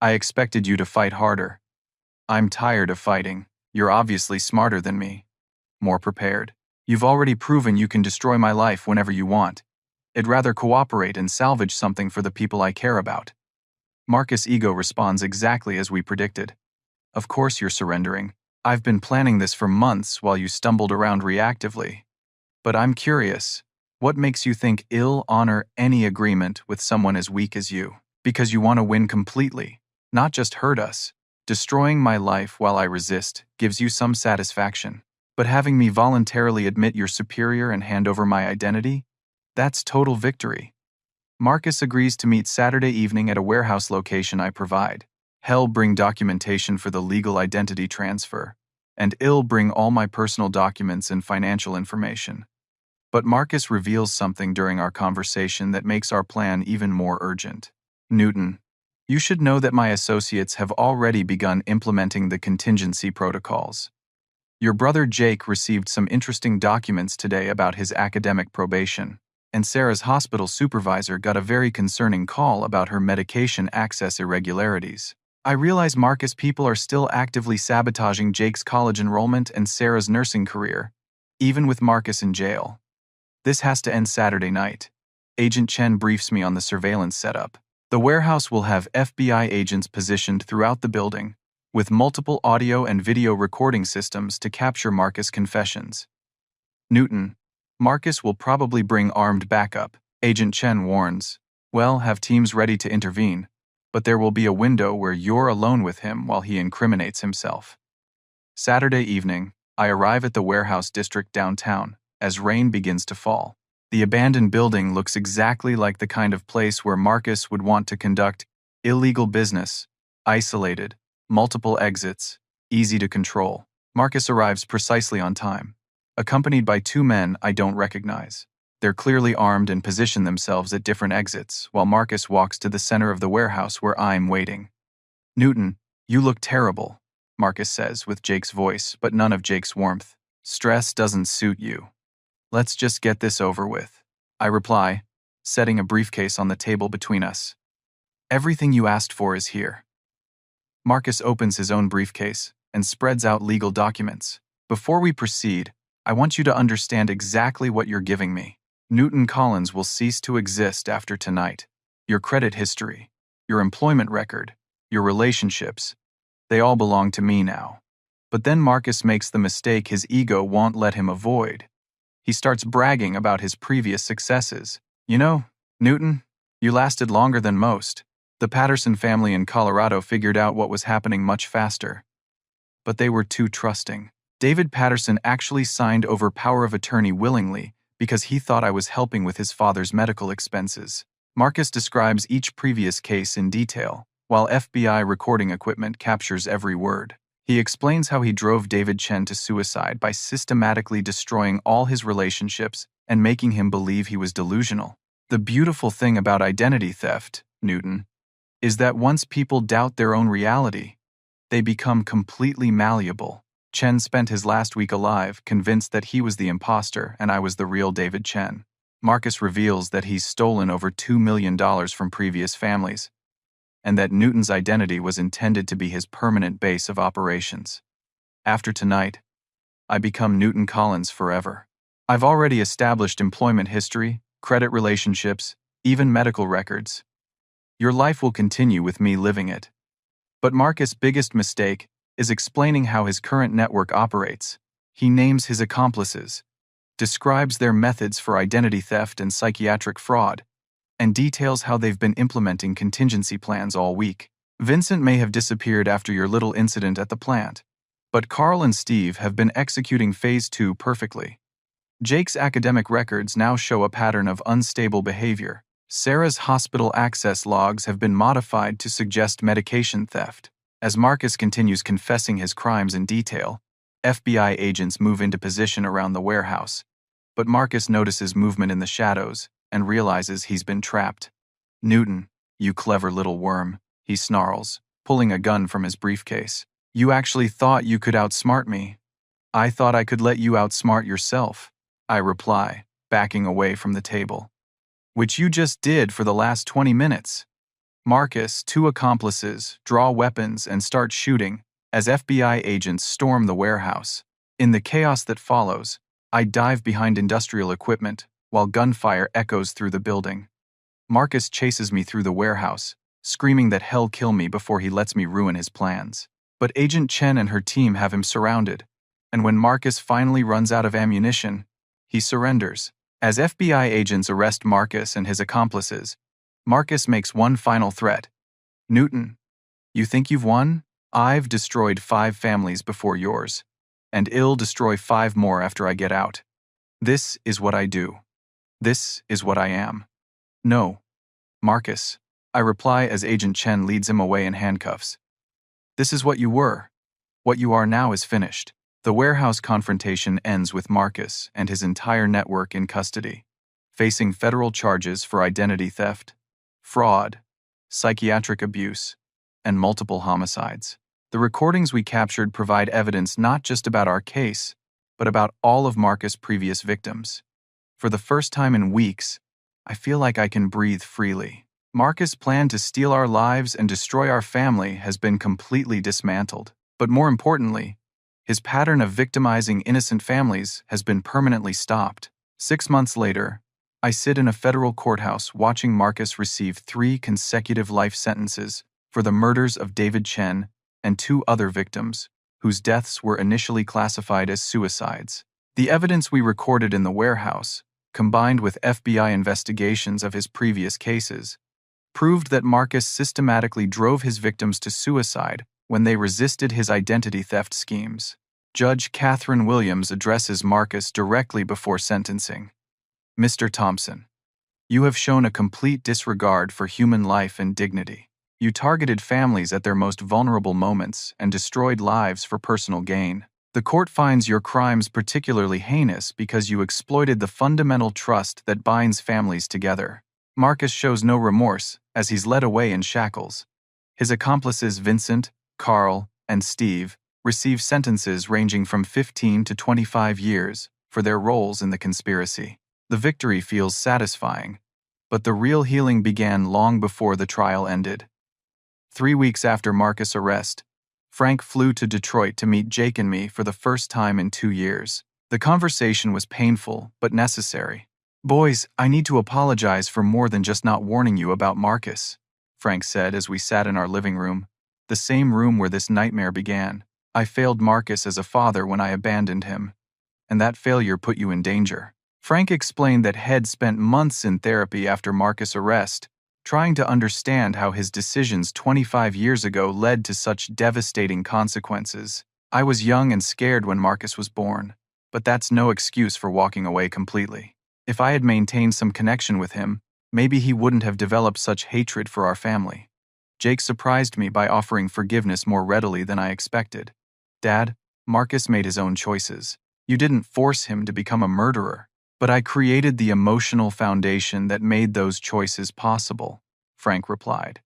I expected you to fight harder. I'm tired of fighting. You're obviously smarter than me. More prepared. You've already proven you can destroy my life whenever you want. I'd rather cooperate and salvage something for the people I care about. Marcus' ego responds exactly as we predicted. Of course you're surrendering. I've been planning this for months while you stumbled around reactively. But I'm curious, what makes you think I'll honor any agreement with someone as weak as you? Because you want to win completely, not just hurt us. Destroying my life while I resist gives you some satisfaction. But having me voluntarily admit you're superior and hand over my identity? That's total victory. Marcus agrees to meet Saturday evening at a warehouse location I provide. He'll bring documentation for the legal identity transfer, and I'll bring all my personal documents and financial information. But Marcus reveals something during our conversation that makes our plan even more urgent. Newton, you should know that my associates have already begun implementing the contingency protocols. Your brother Jake received some interesting documents today about his academic probation, and Sarah's hospital supervisor got a very concerning call about her medication access irregularities. I realize Marcus' people are still actively sabotaging Jake's college enrollment and Sarah's nursing career, even with Marcus in jail. This has to end Saturday night. Agent Chen briefs me on the surveillance setup. The warehouse will have FBI agents positioned throughout the building, with multiple audio and video recording systems to capture Marcus' confessions. Newton, Marcus will probably bring armed backup, Agent Chen warns. Well, have teams ready to intervene, but there will be a window where you're alone with him while he incriminates himself. Saturday evening, I arrive at the warehouse district downtown as rain begins to fall. The abandoned building looks exactly like the kind of place where Marcus would want to conduct illegal business, isolated, multiple exits, easy to control. Marcus arrives precisely on time, accompanied by two men I don't recognize. They're clearly armed and position themselves at different exits, while Marcus walks to the center of the warehouse where I'm waiting. Newton, you look terrible, Marcus says with Jake's voice, but none of Jake's warmth. Stress doesn't suit you. Let's just get this over with, I reply, setting a briefcase on the table between us. Everything you asked for is here. Marcus opens his own briefcase and spreads out legal documents. Before we proceed, I want you to understand exactly what you're giving me. Newton Collins will cease to exist after tonight. Your credit history, your employment record, your relationships, they all belong to me now. But then Marcus makes the mistake his ego won't let him avoid. He starts bragging about his previous successes. "You know, Newton, you lasted longer than most. The Patterson family in Colorado figured out what was happening much faster. But they were too trusting. David Patterson actually signed over power of attorney willingly because he thought I was helping with his father's medical expenses." Marcus describes each previous case in detail, while FBI recording equipment captures every word. He explains how he drove David Chen to suicide by systematically destroying all his relationships and making him believe he was delusional. The beautiful thing about identity theft, Newton, is that once people doubt their own reality, they become completely malleable. Chen spent his last week alive, convinced that he was the imposter and I was the real David Chen. Marcus reveals that he's stolen over $2 million from previous families, and that Newton's identity was intended to be his permanent base of operations. After tonight, I become Newton Collins forever. I've already established employment history, credit relationships, even medical records. Your life will continue with me living it. But Marcus' biggest mistake is explaining how his current network operates. He names his accomplices, describes their methods for identity theft and psychiatric fraud, and details how they've been implementing contingency plans all week. Vincent may have disappeared after your little incident at the plant, but Carl and Steve have been executing Phase 2 perfectly. Jake's academic records now show a pattern of unstable behavior. Sarah's hospital access logs have been modified to suggest medication theft. As Marcus continues confessing his crimes in detail, FBI agents move into position around the warehouse, but Marcus notices movement in the shadows and realizes he's been trapped. "Newton, you clever little worm," he snarls, pulling a gun from his briefcase. "You actually thought you could outsmart me. I thought I could let you outsmart yourself," I reply, backing away from the table. "Which you just did for the last 20 minutes. Marcus, two accomplices, draw weapons and start shooting as FBI agents storm the warehouse. In the chaos that follows, I dive behind industrial equipment while gunfire echoes through the building. Marcus chases me through the warehouse, screaming that hell kill me before he lets me ruin his plans. But Agent Chen and her team have him surrounded, and when Marcus finally runs out of ammunition, he surrenders. As FBI agents arrest Marcus and his accomplices, Marcus makes one final threat. "Newton, you think you've won? I've destroyed 5 families before yours, and I'll destroy 5 more after I get out. This is what I do. This is what I am." "No, Marcus," I reply as Agent Chen leads him away in handcuffs. "This is what you were. What you are now is finished." The warehouse confrontation ends with Marcus and his entire network in custody, facing federal charges for identity theft, fraud, psychiatric abuse, and multiple homicides. The recordings we captured provide evidence not just about our case, but about all of Marcus' previous victims. For the first time in weeks, I feel like I can breathe freely. Marcus' plan to steal our lives and destroy our family has been completely dismantled. But more importantly, his pattern of victimizing innocent families has been permanently stopped. 6 months later, I sit in a federal courthouse watching Marcus receive 3 consecutive life sentences for the murders of David Chen and 2 other victims, whose deaths were initially classified as suicides. The evidence we recorded in the warehouse, combined with FBI investigations of his previous cases, proved that Marcus systematically drove his victims to suicide when they resisted his identity theft schemes. Judge Catherine Williams addresses Marcus directly before sentencing. "Mr. Thompson, you have shown a complete disregard for human life and dignity. You targeted families at their most vulnerable moments and destroyed lives for personal gain. The court finds your crimes particularly heinous because you exploited the fundamental trust that binds families together." Marcus shows no remorse as he's led away in shackles. His accomplices Vincent, Carl, and Steve receive sentences ranging from 15 to 25 years for their roles in the conspiracy. The victory feels satisfying, but the real healing began long before the trial ended. 3 weeks after Marcus' arrest, Frank flew to Detroit to meet Jake and me for the first time in 2 years. The conversation was painful but necessary. "Boys, I need to apologize for more than just not warning you about Marcus," Frank said as we sat in our living room, the same room where this nightmare began. "I failed Marcus as a father when I abandoned him, and that failure put you in danger. Frank explained that Head spent months in therapy after Marcus' arrest, trying to understand how his decisions 25 years ago led to such devastating consequences. I was young and scared when Marcus was born, but that's no excuse for walking away completely. If I had maintained some connection with him, maybe he wouldn't have developed such hatred for our family. Jake surprised me by offering forgiveness more readily than I expected. Dad, Marcus made his own choices. You didn't force him to become a murderer, but I created the emotional foundation that made those choices possible, Frank replied.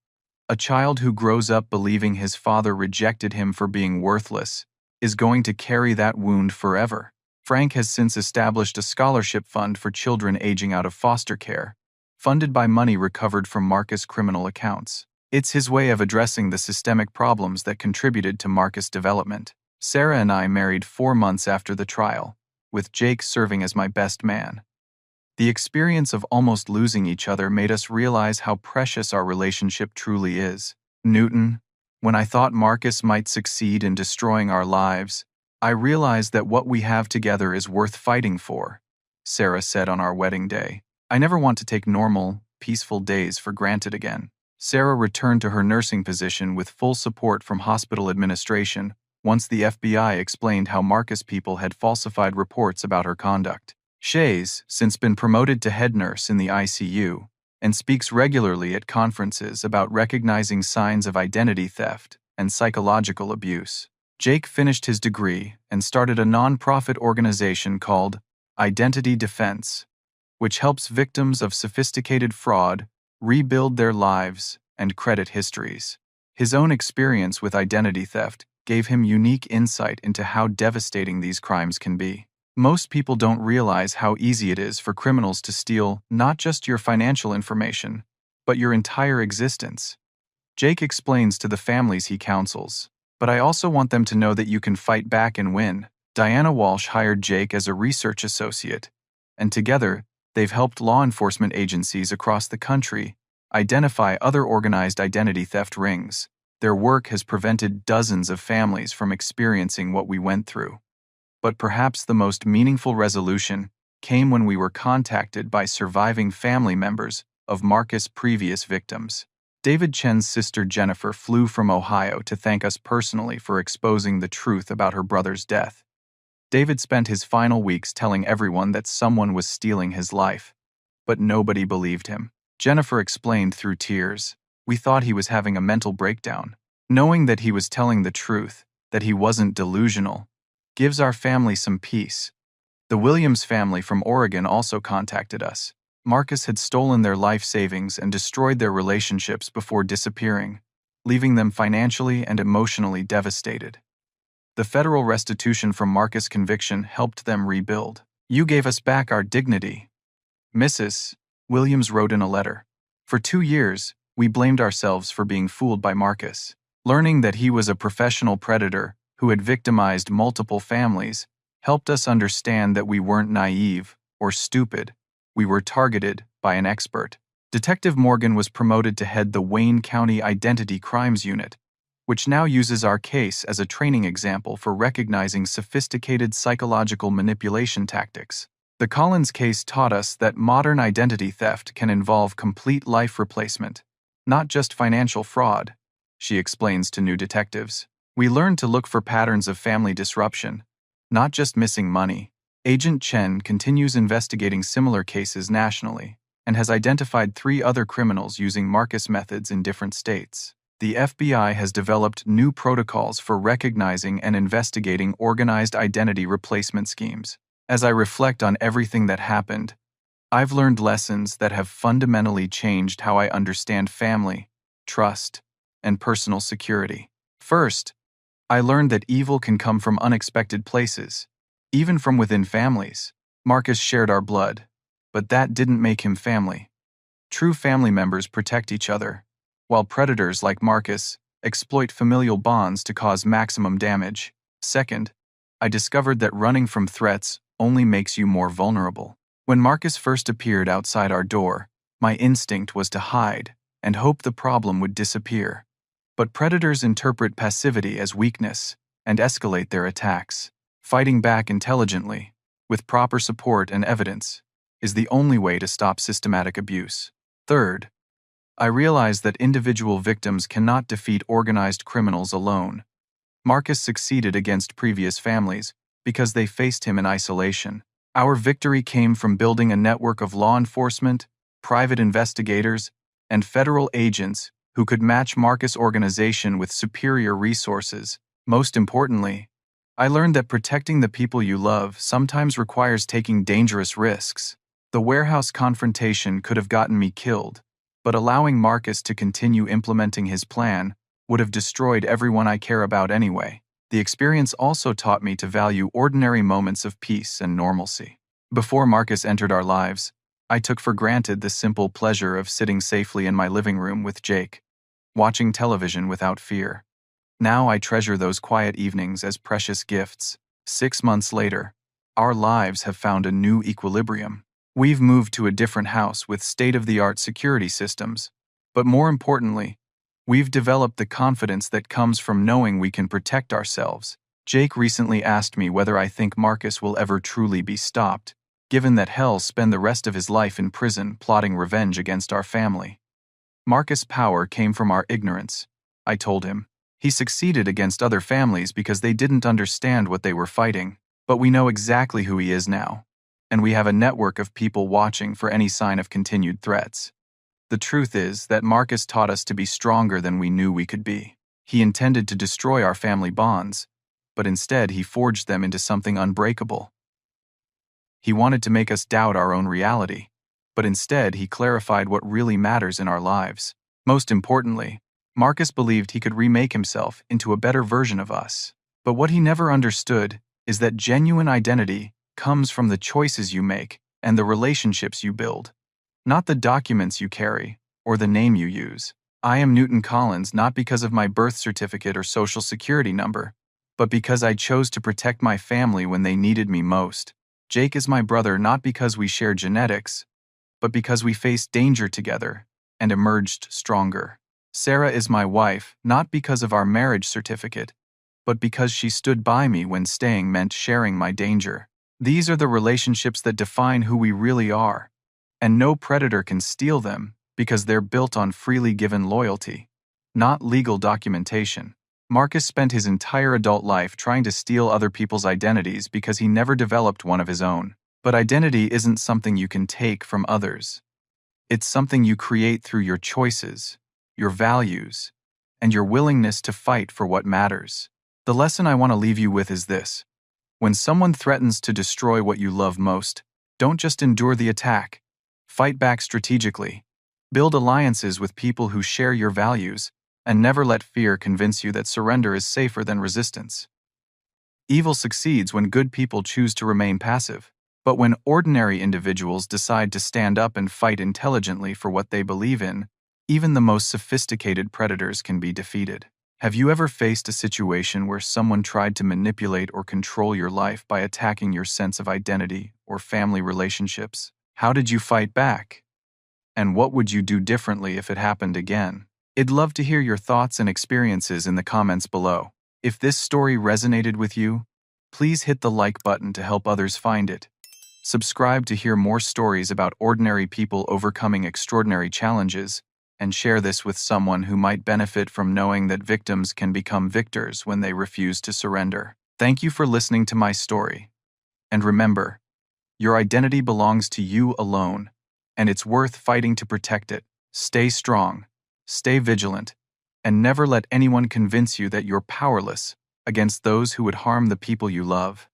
A child who grows up believing his father rejected him for being worthless is going to carry that wound forever. Frank has since established a scholarship fund for children aging out of foster care, funded by money recovered from Marcus' criminal accounts. It's his way of addressing the systemic problems that contributed to Marcus' development. Sarah and I married 4 months after the trial, with Jake serving as my best man. The experience of almost losing each other made us realize how precious our relationship truly is. Newton, when I thought Marcus might succeed in destroying our lives, I realized that what we have together is worth fighting for, Sarah said on our wedding day. I never want to take normal, peaceful days for granted again. Sarah returned to her nursing position with full support from hospital administration once the FBI explained how Marcus people had falsified reports about her conduct. Shay's since been promoted to head nurse in the ICU and speaks regularly at conferences about recognizing signs of identity theft and psychological abuse. Jake finished his degree and started a nonprofit organization called Identity Defense, which helps victims of sophisticated fraud rebuild their lives and credit histories. His own experience with identity theft gave him unique insight into how devastating these crimes can be. Most people don't realize how easy it is for criminals to steal not just your financial information, but your entire existence. Jake explains to the families he counsels, but I also want them to know that you can fight back and win. Diana Walsh hired Jake as a research associate, and together, they've helped law enforcement agencies across the country identify other organized identity theft rings. Their work has prevented dozens of families from experiencing what we went through. But perhaps the most meaningful resolution came when we were contacted by surviving family members of Marcus' previous victims. David Chen's sister Jennifer flew from Ohio to thank us personally for exposing the truth about her brother's death. David spent his final weeks telling everyone that someone was stealing his life, but nobody believed him. Jennifer explained through tears, "We thought he was having a mental breakdown. Knowing that he was telling the truth, that he wasn't delusional, gives our family some peace." The Williams family from Oregon also contacted us. Marcus had stolen their life savings and destroyed their relationships before disappearing, leaving them financially and emotionally devastated. The federal restitution from Marcus' conviction helped them rebuild. "You gave us back our dignity," Mrs. Williams wrote in a letter. "For 2 years, we blamed ourselves for being fooled by Marcus. Learning that he was a professional predator who had victimized multiple families helped us understand that we weren't naive or stupid. We were targeted by an expert." Detective Morgan was promoted to head the Wayne County Identity Crimes Unit, which now uses our case as a training example for recognizing sophisticated psychological manipulation tactics. The Collins case taught us that modern identity theft can involve complete life replacement, not just financial fraud, she explains to new detectives. "We learned to look for patterns of family disruption, not just missing money." Agent Chen continues investigating similar cases nationally and has identified 3 other criminals using Marcus methods in different states. The FBI has developed new protocols for recognizing and investigating organized identity replacement schemes. As I reflect on everything that happened, I've learned lessons that have fundamentally changed how I understand family, trust, and personal security. First, I learned that evil can come from unexpected places, even from within families. Marcus shared our blood, but that didn't make him family. True family members protect each other, while predators like Marcus exploit familial bonds to cause maximum damage. Second, I discovered that running from threats only makes you more vulnerable. When Marcus first appeared outside our door, my instinct was to hide and hope the problem would disappear. But predators interpret passivity as weakness and escalate their attacks. Fighting back intelligently with proper support and evidence, is the only way to stop systematic abuse. Third, I realized that individual victims cannot defeat organized criminals alone. Marcus succeeded against previous families because they faced him in isolation. Our victory came from building a network of law enforcement, private investigators, and federal agents who could match Marcus' organization with superior resources. Most importantly, I learned that protecting the people you love sometimes requires taking dangerous risks. The warehouse confrontation could have gotten me killed, but allowing Marcus to continue implementing his plan would have destroyed everyone I care about anyway. The experience also taught me to value ordinary moments of peace and normalcy. Before Marcus entered our lives, I took for granted the simple pleasure of sitting safely in my living room with Jake, watching television without fear. Now I treasure those quiet evenings as precious gifts. 6 months later, our lives have found a new equilibrium. We've moved to a different house with state-of-the-art security systems, but more importantly, we've developed the confidence that comes from knowing we can protect ourselves. Jake recently asked me whether I think Marcus will ever truly be stopped, given that he'll spend the rest of his life in prison plotting revenge against our family. Marcus' power came from our ignorance, I told him. He succeeded against other families because they didn't understand what they were fighting, but we know exactly who he is now, and we have a network of people watching for any sign of continued threats. The truth is that Marcus taught us to be stronger than we knew we could be. He intended to destroy our family bonds, but instead he forged them into something unbreakable. He wanted to make us doubt our own reality, but instead he clarified what really matters in our lives. Most importantly, Marcus believed he could remake himself into a better version of us. But what he never understood is that genuine identity comes from the choices you make and the relationships you build, not the documents you carry or the name you use. I am Newton Collins not because of my birth certificate or social security number, but because I chose to protect my family when they needed me most. Jake is my brother not because we share genetics, but because we faced danger together and emerged stronger. Sarah is my wife not because of our marriage certificate, but because she stood by me when staying meant sharing my danger. These are the relationships that define who we really are, and no predator can steal them because they're built on freely given loyalty, not legal documentation. Marcus spent his entire adult life trying to steal other people's identities because he never developed one of his own. But identity isn't something you can take from others. It's something you create through your choices, your values, and your willingness to fight for what matters. The lesson I want to leave you with is this. When someone threatens to destroy what you love most, don't just endure the attack. Fight back strategically. Build alliances with people who share your values, and never let fear convince you that surrender is safer than resistance. Evil succeeds when good people choose to remain passive, but when ordinary individuals decide to stand up and fight intelligently for what they believe in, even the most sophisticated predators can be defeated. Have you ever faced a situation where someone tried to manipulate or control your life by attacking your sense of identity or family relationships? How did you fight back? And what would you do differently if it happened again? I'd love to hear your thoughts and experiences in the comments below. If this story resonated with you, please hit the like button to help others find it. Subscribe to hear more stories about ordinary people overcoming extraordinary challenges, and share this with someone who might benefit from knowing that victims can become victors when they refuse to surrender. Thank you for listening to my story. And remember, your identity belongs to you alone, and it's worth fighting to protect it. Stay strong, stay vigilant, and never let anyone convince you that you're powerless against those who would harm the people you love.